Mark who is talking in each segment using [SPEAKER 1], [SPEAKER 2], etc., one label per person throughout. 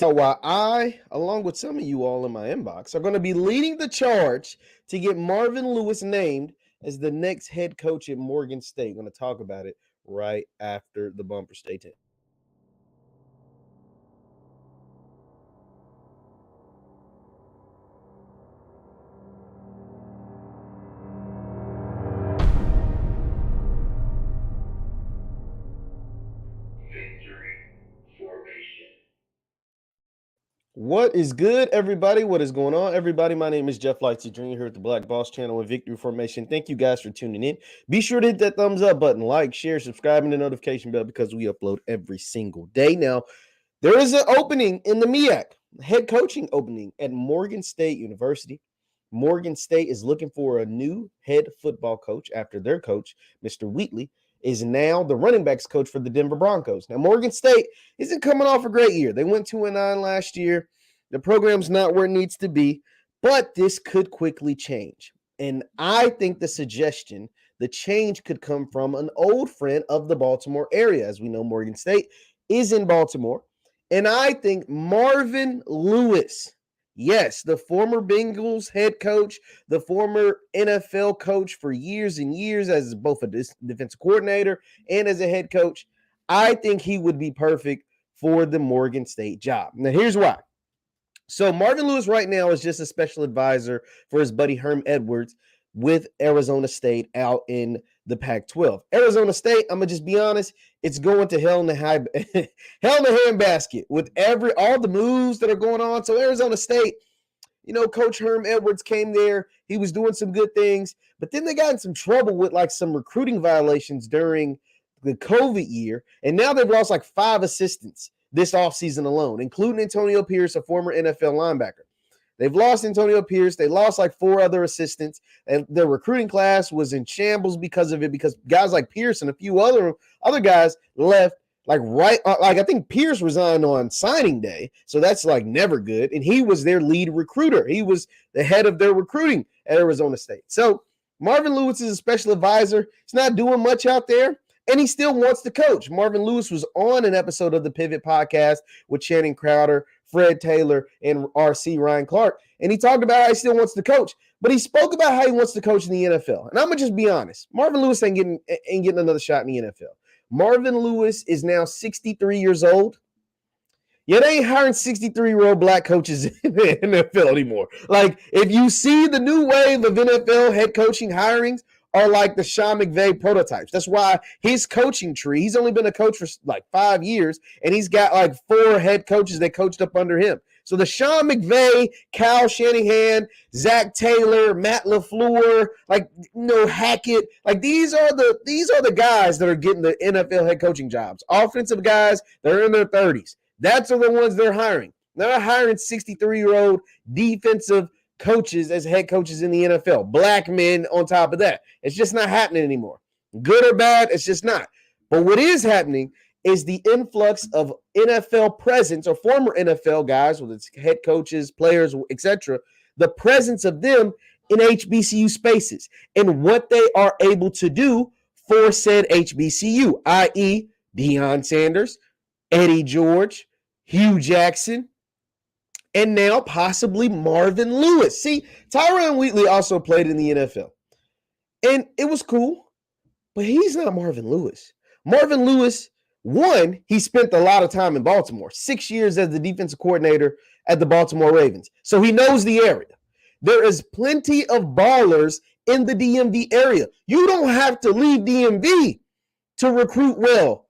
[SPEAKER 1] So while I, along with some of you all in my inbox, are going to be leading the charge to get Marvin Lewis named as the next head coach at Morgan State. I'm going to talk about it right after the bumper. Stay tuned. What is good, everybody? What is going on, everybody? My name is JeffLightsyJr here at the Black Boss Channel with Victory Formation. Thank you guys for tuning in. Be sure to hit that thumbs up button, like, share, subscribe, and the notification bell because we upload every single day. Now, there is an opening in the MEAC, head coaching opening at Morgan State University. Morgan State is looking for a new head football coach after their coach, Mr. Wheatley, is now the running backs coach for the Denver Broncos. Now, Morgan State isn't coming off a great year. They went 2-9 last year. The program's not where it needs to be, but this could quickly change. And I think the change could come from an old friend of the Baltimore area. As we know, Morgan State is in Baltimore. And I think Marvin Lewis, yes, the former Bengals head coach, the former NFL coach for years and years as both a defensive coordinator and as a head coach, I think he would be perfect for the Morgan State job. Now, here's why. So Marvin Lewis right now is just a special advisor for his buddy Herm Edwards with Arizona State out in the Pac-12. Arizona State, I'm gonna just be honest, it's going to hell in the handbasket with all the moves that are going on. So Arizona State, Coach Herm Edwards came there. He was doing some good things, but then they got in some trouble with like some recruiting violations during the COVID year, and now they've lost like 5 assistants this offseason alone, including Antonio Pierce, a former NFL linebacker. They've lost Antonio Pierce. They lost like 4 other assistants, and their recruiting class was in shambles because of it, because guys like Pierce and a few other guys left I think Pierce resigned on signing day, so that's like never good, and he was their lead recruiter. He was the head of their recruiting at Arizona State. So Marvin Lewis is a special advisor. He's not doing much out there, and he still wants to coach. Marvin Lewis was on an episode of the Pivot podcast with Channing Crowder, Fred Taylor, and RC Ryan Clark, and he talked about how he still wants to coach, but he spoke about how he wants to coach in the NFL. And I'm going to just be honest. Marvin Lewis ain't getting another shot in the NFL. Marvin Lewis is now 63 years old. Yeah, they ain't hiring 63-year-old black coaches in the NFL anymore. Like, if you see the new wave of NFL head coaching hirings are like the Sean McVay prototypes. That's why his coaching tree, he's only been a coach for like 5 years, and he's got like 4 head coaches that coached up under him. So the Sean McVay, Kyle Shanahan, Zach Taylor, Matt LaFleur, Hackett, these are the guys that are getting the NFL head coaching jobs. Offensive guys, they're in their 30s. That's are the ones they're hiring. They're not hiring 63-year-old defensive coaches as head coaches in the NFL. Black men on top of that. It's just not happening anymore. Good or bad, it's just not. But what is happening is the influx of NFL presence or former NFL guys, whether it's head coaches, players, etc., the presence of them in HBCU spaces and what they are able to do for said HBCU, i.e. Deion Sanders, Eddie George, Hugh Jackson, and now possibly Marvin Lewis. See, Tyron Wheatley also played in the NFL, and it was cool, but he's not Marvin Lewis. Marvin Lewis, one, he spent a lot of time in Baltimore, 6 years as the defensive coordinator at the Baltimore Ravens. So he knows the area. There is plenty of ballers in the DMV area. You don't have to leave DMV to recruit well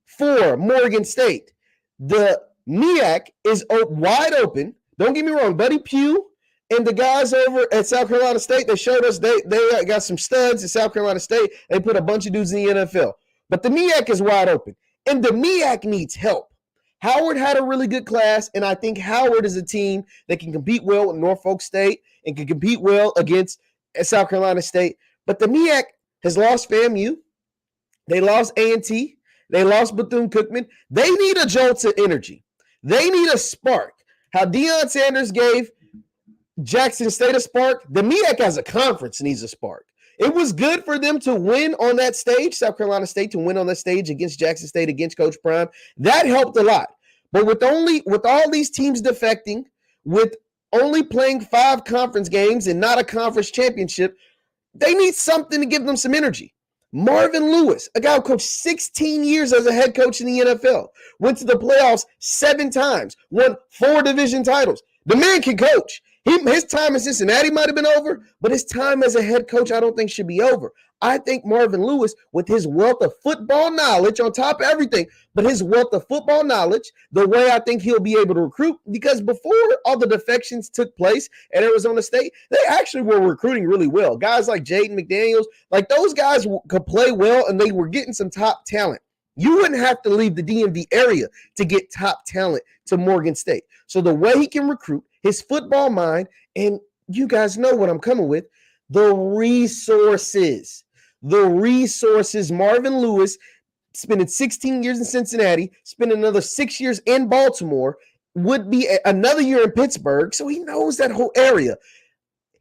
[SPEAKER 1] for Morgan State. The MEAC is wide open. Don't get me wrong. Buddy Pugh and the guys over at South Carolina State, they showed us they got some studs at South Carolina State. They put a bunch of dudes in the NFL. But the MEAC is wide open. And the MEAC needs help. Howard had a really good class, and I think Howard is a team that can compete well with Norfolk State and can compete well against South Carolina State. But the MEAC has lost FAMU. They lost A&T. They lost Bethune-Cookman. They need a jolt of energy. They need a spark. How Deion Sanders gave Jackson State a spark, the MEAC as a conference needs a spark. It was good for them to win on that stage, South Carolina State to win on that stage against Jackson State, against Coach Prime. That helped a lot. But with all these teams defecting, with only playing 5 conference games and not a conference championship, they need something to give them some energy. Marvin Lewis, a guy who coached 16 years as a head coach in the NFL, went to the playoffs 7 times, won 4 division titles. The man can coach. His time in Cincinnati might have been over, but his time as a head coach I don't think should be over. I think Marvin Lewis, with his wealth of football knowledge on top of everything, but his wealth of football knowledge, the way I think he'll be able to recruit, because before all the defections took place at Arizona State, they actually were recruiting really well. Guys like Jaden McDaniels, like those guys could play well, and they were getting some top talent. You wouldn't have to leave the DMV area to get top talent to Morgan State. So the way he can recruit, his football mind, and you guys know what I'm coming with, the resources. Marvin Lewis spending 16 years in Cincinnati, spending another 6 years in Baltimore, would be another year in Pittsburgh, so he knows that whole area.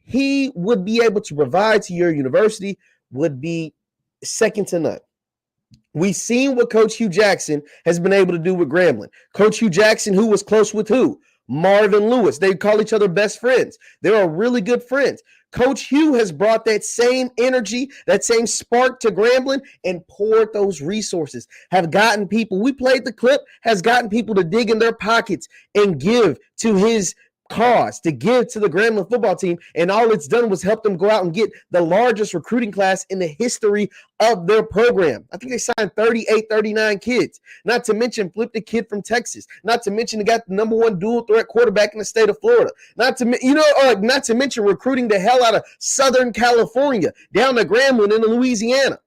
[SPEAKER 1] He would be able to provide to your university, would be second to none. We've seen what Coach Hugh Jackson has been able to do with Grambling. Coach Hugh Jackson, who was close with who? Marvin Lewis. They call each other best friends. They are really good friends. Coach Hugh has brought that same energy, that same spark to Grambling and poured those resources, have gotten people, we played the clip, has gotten people to dig in their pockets and give to his cause, to give to the Grambling football team, and all it's done was help them go out and get the largest recruiting class in the history of their program. I think they signed 38, 39 kids, not to mention flipped a kid from Texas, not to mention they got the #1 dual threat quarterback in the state of Florida, not to mention recruiting the hell out of Southern California down to Grambling in Louisiana.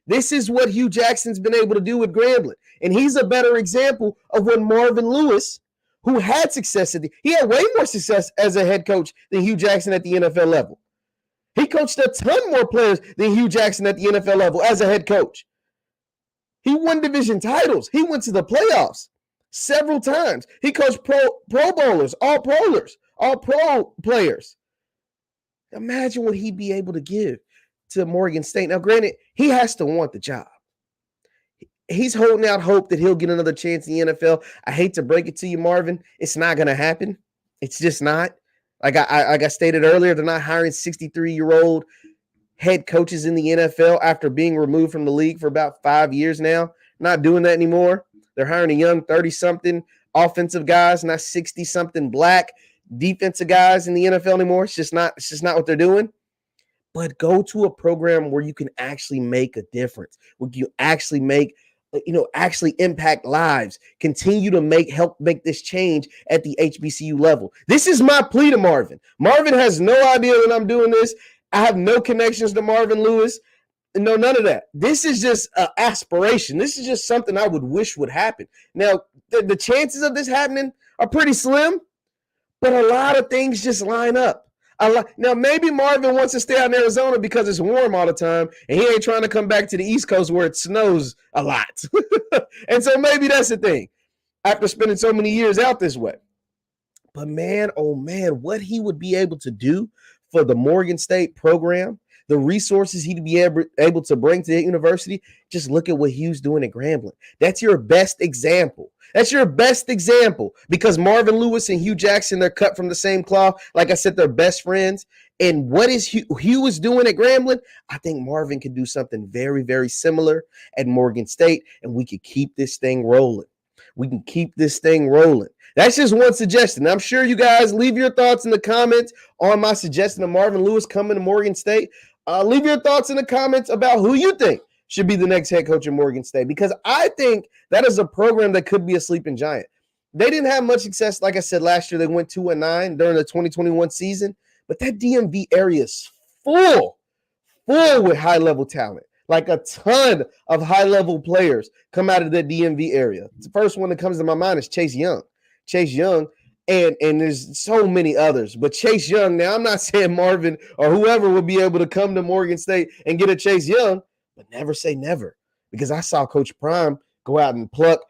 [SPEAKER 1] This is what Hugh Jackson's been able to do with Grambling, and he's a better example of when Marvin Lewis, who had success he had way more success as a head coach than Hugh Jackson at the NFL level. He coached a ton more players than Hugh Jackson at the NFL level as a head coach. He won division titles. He went to the playoffs several times. He coached pro bowlers, all pro players. Imagine what he'd be able to give to Morgan State. Now, granted, he has to want the job. He's holding out hope that he'll get another chance in the NFL. I hate to break it to you, Marvin. It's not going to happen. It's just not. Like I stated earlier, they're not hiring 63-year-old head coaches in the NFL after being removed from the league for about 5 years now. Not doing that anymore. They're hiring a young 30-something offensive guys, not 60-something black defensive guys in the NFL anymore. It's just not what they're doing. But go to a program where you can actually make a difference, where you actually impact lives, continue to help make this change at the HBCU level. This is my plea to Marvin. Marvin has no idea that I'm doing this. I have no connections to Marvin Lewis. No, none of that. This is just an aspiration. This is just something I would wish would happen. Now, the chances of this happening are pretty slim, but a lot of things just line up. Now, maybe Marvin wants to stay out in Arizona because it's warm all the time, and he ain't trying to come back to the East Coast where it snows a lot. And so maybe that's the thing after spending so many years out this way. But man, oh man, what he would be able to do for the Morgan State program, the resources he'd be able to bring to the university, just look at what Hugh's doing at Grambling. That's your best example. Because Marvin Lewis and Hugh Jackson, they're cut from the same cloth. Like I said, they're best friends. And what is Hugh is doing at Grambling, I think Marvin can do something very, very similar at Morgan State, and we could keep this thing rolling. That's just one suggestion. I'm sure you guys leave your thoughts in the comments on my suggestion of Marvin Lewis coming to Morgan State. Leave your thoughts in the comments about who you think should be the next head coach at Morgan State, because I think that is a program that could be a sleeping giant. They didn't have much success. Like I said, last year they went 2-9 during the 2021 season, but that DMV area is full with high-level talent. Like a ton of high-level players come out of the DMV area. The first one that comes to my mind is Chase Young. And there's so many others. But Chase Young, now I'm not saying Marvin or whoever would be able to come to Morgan State and get a Chase Young, but never say never. Because I saw Coach Prime go out and pluck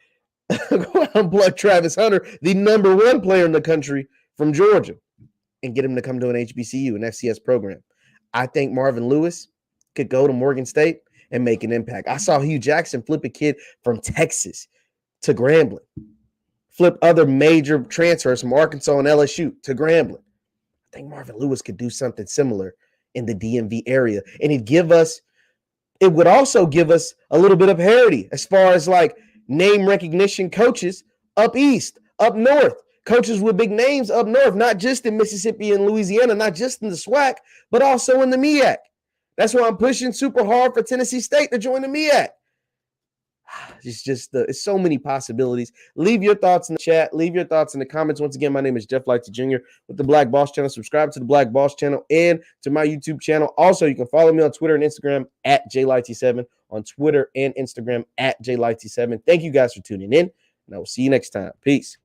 [SPEAKER 1] Travis Hunter, the #1 player in the country from Georgia, and get him to come to an HBCU, an FCS program. I think Marvin Lewis could go to Morgan State and make an impact. I saw Hugh Jackson flip a kid from Texas to Grambling. flip other major transfers from Arkansas and LSU to Grambling. I think Marvin Lewis could do something similar in the DMV area. And it would also give us a little bit of parity as far as like name recognition coaches up east, up north, coaches with big names up north, not just in Mississippi and Louisiana, not just in the SWAC, but also in the MEAC. That's why I'm pushing super hard for Tennessee State to join the MEAC. It's so many possibilities. Leave your thoughts in the chat. Leave your thoughts in the comments. Once again, my name is JeffLightsYJr with the Black Boss Channel. Subscribe to the Black Boss Channel and to my YouTube channel. Also, you can follow me on Twitter and Instagram at JLightsy7, on Twitter and Instagram at JLightsy7. Thank you guys for tuning in, and I will see you next time. Peace.